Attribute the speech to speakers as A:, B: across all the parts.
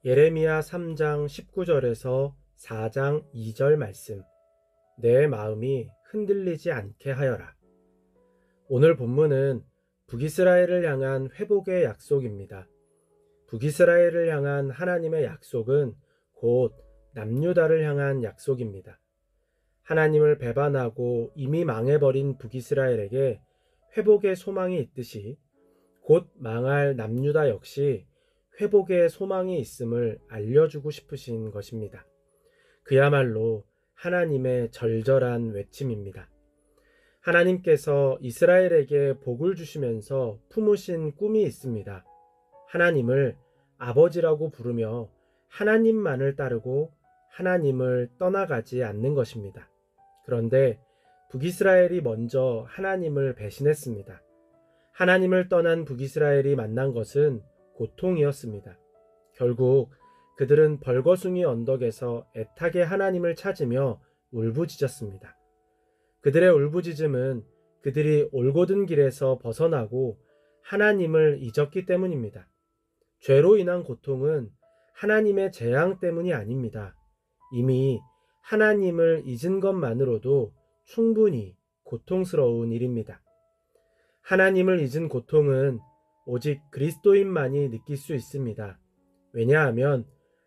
A: 예레미야 3장 19절에서 4장 2절 말씀. 내 마음이 흔들리지 않게 하여라. 오늘 본문은 북이스라엘을 향한 회복의 약속입니다. 북이스라엘을 향한 하나님의 약속은 곧 남유다를 향한 약속입니다. 하나님을 배반하고 이미 망해버린 북이스라엘에게 회복의 소망이 있듯이 곧 망할 남유다 역시 회복의 소망이 있음을 알려주고 싶으신 것입니다. 그야말로 하나님의 절절한 외침입니다. 하나님께서 이스라엘에게 복을 주시면서 품으신 꿈이 있습니다. 하나님을 아버지라고 부르며 하나님만을 따르고 하나님을 떠나가지 않는 것입니다. 그런데 북이스라엘이 먼저 하나님을 배신했습니다. 하나님을 떠난 북이스라엘이 만난 것은 고통이었습니다. 결국 그들은 벌거숭이 언덕에서 애타게 하나님을 찾으며 울부짖었습니다. 그들의 울부짖음은 그들이 올곧은 길에서 벗어나고 하나님을 잊었기 때문입니다. 죄로 인한 고통은 하나님의 재앙 때문이 아닙니다. 이미 하나님을 잊은 것만으로도 충분히 고통스러운 일입니다. 하나님을 잊은 고통은 오직 그리스도인만이 느낄 수 있습니다. 왜냐하면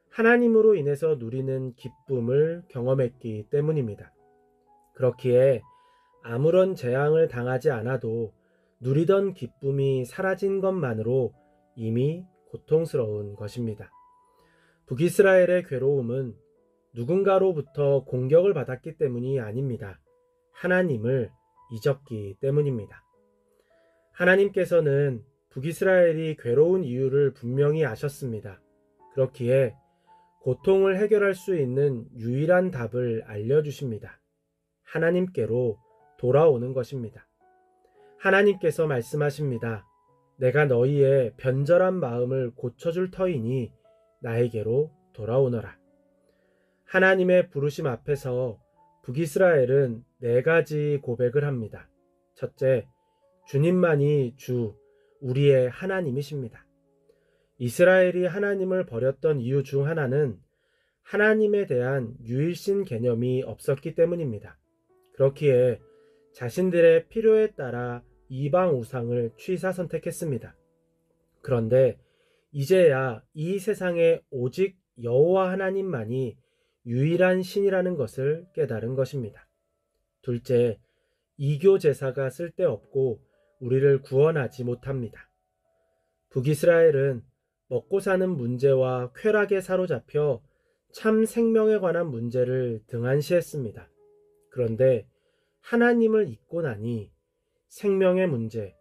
A: 하나님으로 인해서 누리는 기쁨을 경험했기 때문입니다. 그렇기에 아무런 재앙을 당하지 않아도 누리던 기쁨이 사라진 것만으로 이미 고통스러운 것입니다. 북이스라엘의 괴로움은 누군가로부터 공격을 받았기 때문이 아닙니다. 하나님을 잊었기 때문입니다. 하나님께서는 북이스라엘이 괴로운 이유를 분명히 아셨습니다. 그렇기에 고통을 해결할 수 있는 유일한 답을 알려주십니다. 하나님께로 돌아오는 것입니다. 하나님께서 말씀하십니다. 내가 너희의 변절한 마음을 고쳐줄 터이니 나에게로 돌아오너라. 하나님의 부르심 앞에서 북이스라엘은 4가지 고백을 합니다. 첫째, 주님만이 주, 우리의 하나님이십니다. 이스라엘이 하나님을 버렸던 이유 중 하나는 하나님에 대한 유일신 개념이 없었기 때문입니다. 그렇기에 자신들의 필요에 따라 이방 우상을 취사 선택했습니다. 그런데 이제야 이 세상에 오직 여호와 하나님만이 유일한 신이라는 것을 깨달은 것입니다. 둘째, 이교 제사가 쓸데없고 우리를 구원하지 못합니다. 북이스라엘은 먹고 사는 문제와 쾌락에 사로잡혀 참 생명에 관한 문제를 등한시했습니다. 그런데 하나님을 잊고 나니 생명의 문제,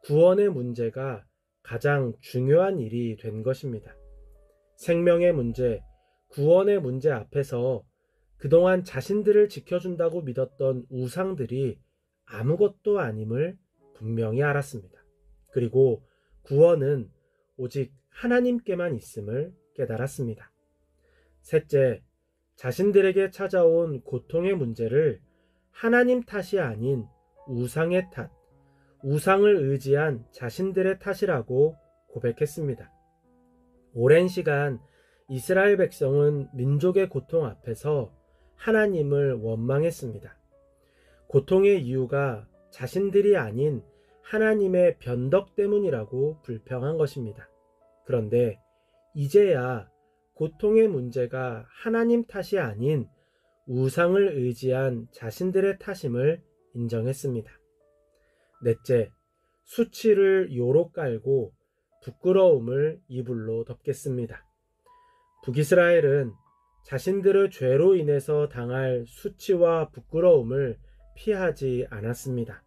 A: 구원의 문제가 가장 중요한 일이 된 것입니다. 생명의 문제, 구원의 문제 앞에서 그동안 자신들을 지켜준다고 믿었던 우상들이 아무것도 아님을 분명히 알았습니다. 그리고 구원은 오직 하나님께만 있음을 깨달았습니다. 셋째, 자신들에게 찾아온 고통의 문제를 하나님 탓이 아닌 우상의 탓, 우상을 의지한 자신들의 탓이라고 고백했습니다. 오랜 시간 이스라엘 백성은 민족의 고통 앞에서 하나님을 원망했습니다. 고통의 이유가 자신들이 아닌 하나님의 변덕 때문이라고 불평한 것입니다. 그런데 이제야 고통의 문제가 하나님 탓이 아닌 우상을 의지한 자신들의 탓임을 인정했습니다. 넷째, 수치를 요로 깔고 부끄러움을 이불로 덮겠습니다. 북이스라엘은 자신들의 죄로 인해서 당할 수치와 부끄러움을 피하지 않았습니다.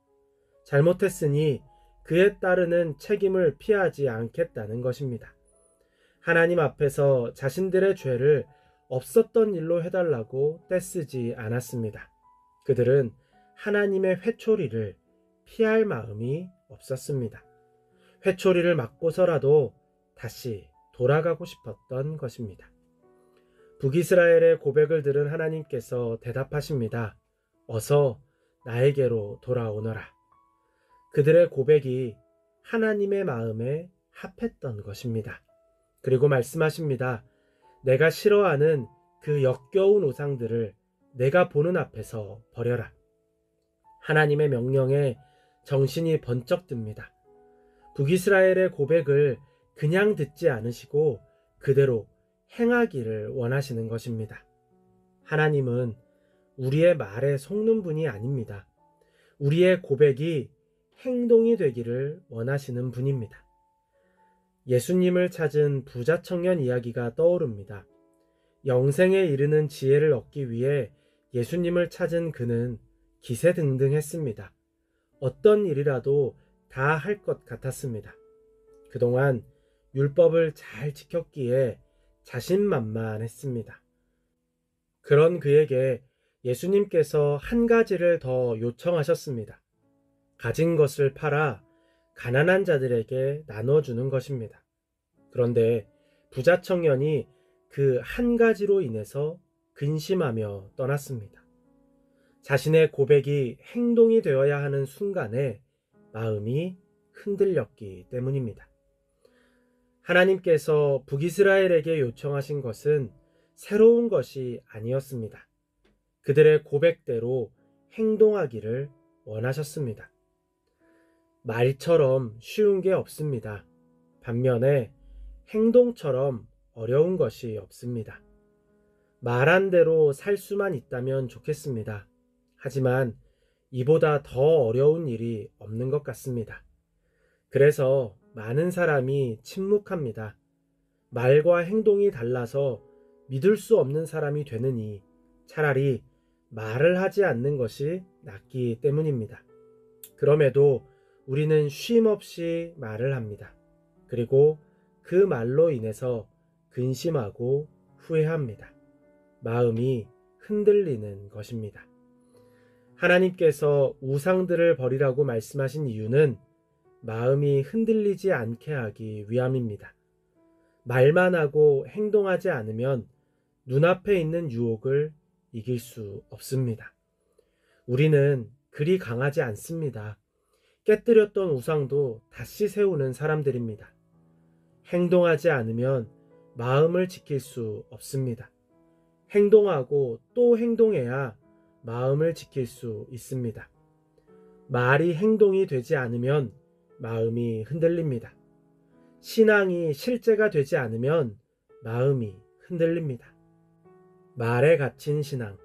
A: 잘못했으니 그에 따르는 책임을 피하지 않겠다는 것입니다. 하나님 앞에서 자신들의 죄를 없었던 일로 해달라고 떼쓰지 않았습니다. 그들은 하나님의 회초리를 피할 마음이 없었습니다. 회초리를 맞고서라도 다시 돌아가고 싶었던 것입니다. 북이스라엘의 고백을 들은 하나님께서 대답하십니다. 어서 나에게로 돌아오너라. 그들의 고백이 하나님의 마음에 합했던 것입니다. 그리고 말씀하십니다. 내가 싫어하는 그 역겨운 우상들을 내가 보는 앞에서 버려라. 하나님의 명령에 정신이 번쩍 듭니다. 북이스라엘의 고백을 그냥 듣지 않으시고 그대로 행하기를 원하시는 것입니다. 하나님은 우리의 말에 속는 분이 아닙니다. 우리의 고백이 행동이 되기를 원하시는 분입니다. 예수님을 찾은 부자 청년 이야기가 떠오릅니다. 영생에 이르는 지혜를 얻기 위해 예수님을 찾은 그는 기세등등했습니다. 어떤 일이라도 다 할 것 같았습니다. 그동안 율법을 잘 지켰기에 자신만만했습니다. 그런 그에게 예수님께서 한 가지를 더 요청하셨습니다. 가진 것을 팔아 가난한 자들에게 나눠주는 것입니다. 그런데 부자 청년이 그 한 가지로 인해서 근심하며 떠났습니다. 자신의 고백이 행동이 되어야 하는 순간에 마음이 흔들렸기 때문입니다. 하나님께서 북이스라엘에게 요청하신 것은 새로운 것이 아니었습니다. 그들의 고백대로 행동하기를 원하셨습니다. 말처럼 쉬운 게 없습니다. 반면에 행동처럼 어려운 것이 없습니다. 말한 대로 살 수만 있다면 좋겠습니다. 하지만 이보다 더 어려운 일이 없는 것 같습니다. 그래서 많은 사람이 침묵합니다. 말과 행동이 달라서 믿을 수 없는 사람이 되느니 차라리 말을 하지 않는 것이 낫기 때문입니다. 그럼에도 우리는 쉼 없이 말을 합니다. 그리고 그 말로 인해서 근심하고 후회합니다. 마음이 흔들리는 것입니다. 하나님께서 우상들을 버리라고 말씀하신 이유는 마음이 흔들리지 않게 하기 위함입니다. 말만 하고 행동하지 않으면 눈앞에 있는 유혹을 이길 수 없습니다. 우리는 그리 강하지 않습니다. 깨뜨렸던 우상도 다시 세우는 사람들입니다. 행동하지 않으면 마음을 지킬 수 없습니다. 행동하고 또 행동해야 마음을 지킬 수 있습니다. 말이 행동이 되지 않으면 마음이 흔들립니다. 신앙이 실제가 되지 않으면 마음이 흔들립니다. 말에 갇힌 신앙,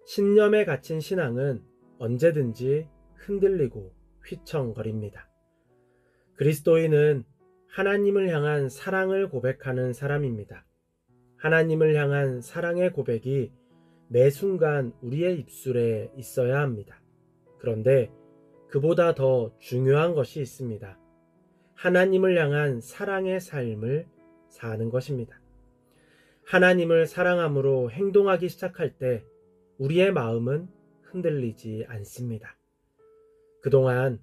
A: 신념에 갇힌 신앙은 언제든지 흔들리고 휘청거립니다. 그리스도인은 하나님을 향한 사랑을 고백하는 사람입니다. 하나님을 향한 사랑의 고백이 매 순간 우리의 입술에 있어야 합니다. 그런데 그보다 더 중요한 것이 있습니다. 하나님을 향한 사랑의 삶을 사는 것입니다. 하나님을 사랑함으로 행동하기 시작할 때 우리의 마음은 흔들리지 않습니다. 그동안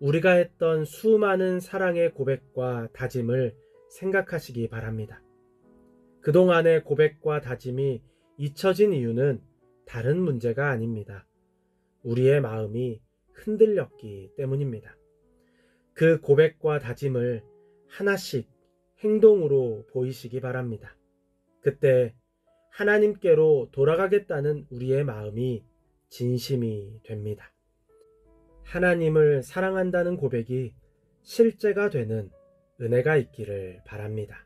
A: 우리가 했던 수많은 사랑의 고백과 다짐을 생각하시기 바랍니다. 그동안의 고백과 다짐이 잊혀진 이유는 다른 문제가 아닙니다. 우리의 마음이 흔들렸기 때문입니다. 그 고백과 다짐을 하나씩 행동으로 보이시기 바랍니다. 그때 하나님께로 돌아가겠다는 우리의 마음이 진심이 됩니다. 하나님을 사랑한다는 고백이 실제가 되는 은혜가 있기를 바랍니다.